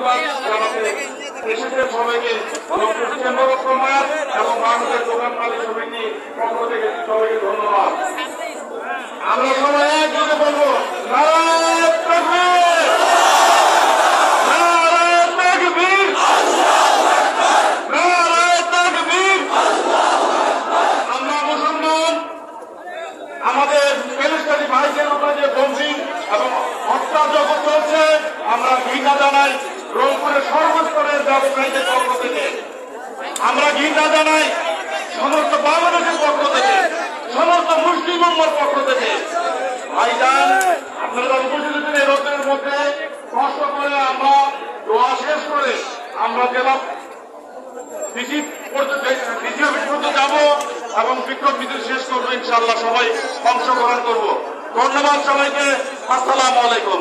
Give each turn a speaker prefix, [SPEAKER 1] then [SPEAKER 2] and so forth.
[SPEAKER 1] ধন্যবাদ এসেছে সবাইকে চেম্বার অফ কমার্স এবং বাংলাদেশ দোকান মালিক সমিতি পক্ষ থেকে সবাইকে ধন্যবাদ। আমরা সবাই একযোগে বলবো আমরা মুসলমান, আমাদের প্যালেস্টাইনি ভাইদের উপরে যে বঞ্চিত এবং হত্যা জগৎ চলছে, আমরা ঘৃণা জানাই রংপুরের সর্বস্তরের ব্যবসায়ীদের পক্ষ থেকে, আমরা ঘৃণা জানাই সমস্ত বাংলাদেশের পক্ষ থেকে, সমস্ত মুসলিম উম্মার পক্ষ থেকে। ভাইজান আপনারা উপস্থিত এই রোদের মধ্যে কষ্ট করে আমরা দোয়া শেষ করে আমরা জেলা ডিসি অফিস পর্যন্ত যাবো এবং বিক্ষোভ মিছিল শেষ করবো। ইনশাআল্লাহ সবাই অংশগ্রহণ করবো। ধন্যবাদ সবাইকে। আসসালামু আলাইকুম।